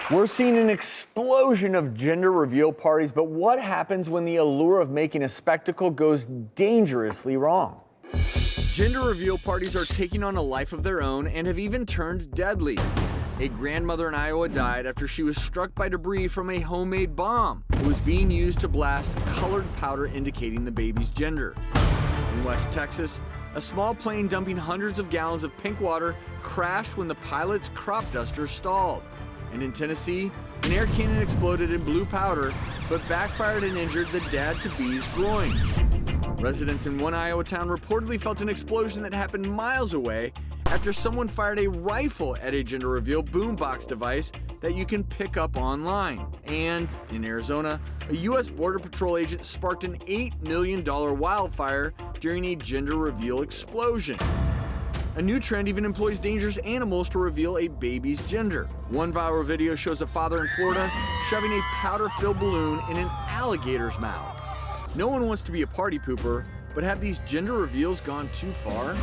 We're seeing an explosion of gender reveal parties, but what happens when the allure of making a spectacle goes dangerously wrong? Gender reveal parties are taking on a life of their own and have even turned deadly. A grandmother in Iowa died after she was struck by debris from a homemade bomb. It was being used to blast colored powder indicating the baby's gender. In West Texas, a small plane dumping hundreds of gallons of pink water crashed when the pilot's crop duster stalled. And in Tennessee, an air cannon exploded in blue powder, but backfired and injured the dad-to-be's groin. Residents in one Iowa town reportedly felt an explosion that happened miles away after someone fired a rifle at a gender reveal boombox device that you can pick up online. And in Arizona, a U.S. Border Patrol agent sparked an $8 million wildfire during a gender reveal explosion. A new trend even employs dangerous animals to reveal a baby's gender. One viral video shows a father in Florida shoving a powder-filled balloon in an alligator's mouth. No one wants to be a party pooper, but have these gender reveals gone too far?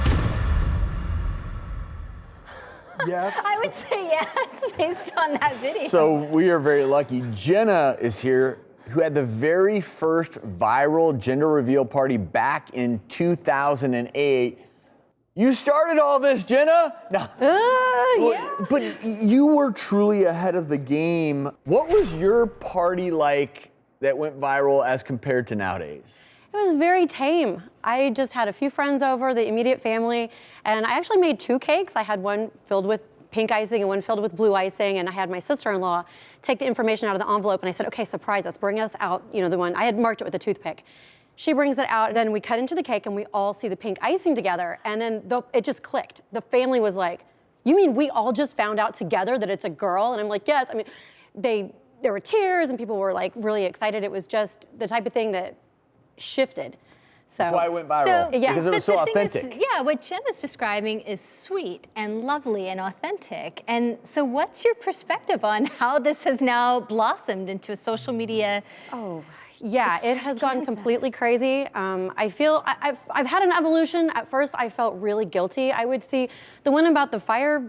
Yes. I would say yes, based on that video. So we are very lucky. Jenna is here, who had the very first viral gender reveal party back in 2008. You started all this, Jenna? No. Yeah. But you were truly ahead of the game. What was your party like that went viral as compared to nowadays? It was very tame. I just had a few friends over, the immediate family, and I actually made 2 cakes. I had one filled with pink icing and one filled with blue icing, and I had my sister-in-law take the information out of the envelope, and I said, okay, surprise us, bring us out, the one, I had marked it with a toothpick. She brings it out, and then we cut into the cake, and we all see the pink icing together, and then it just clicked. The family was like, you mean we all just found out together that it's a girl? And I'm like, yes. I mean, there were tears, and people were like really excited. It was just the type of thing that shifted. So That's why it went viral, because it was so authentic. What Jen is describing is sweet and lovely and authentic. And so what's your perspective on how this has now blossomed into a social media? Oh, yeah, it has gone completely crazy. I feel I've had an evolution. At first, I felt really guilty. I would see the one about the fire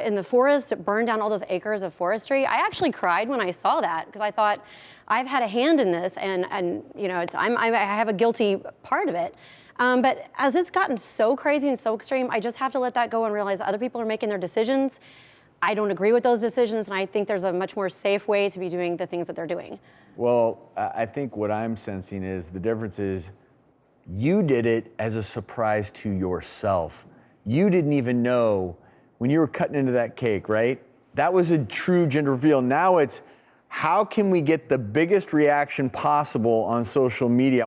in the forest that burned down all those acres of forestry. I actually cried when I saw that because I thought I've had a hand in this, and I have a guilty part of it. But as it's gotten so crazy and so extreme, I just have to let that go and realize other people are making their decisions. I don't agree with those decisions, and I think there's a much more safe way to be doing the things that they're doing. Well, I think what I'm sensing is the difference is you did it as a surprise to yourself. You didn't even know when you were cutting into that cake, right? That was a true gender reveal. Now it's how can we get the biggest reaction possible on social media?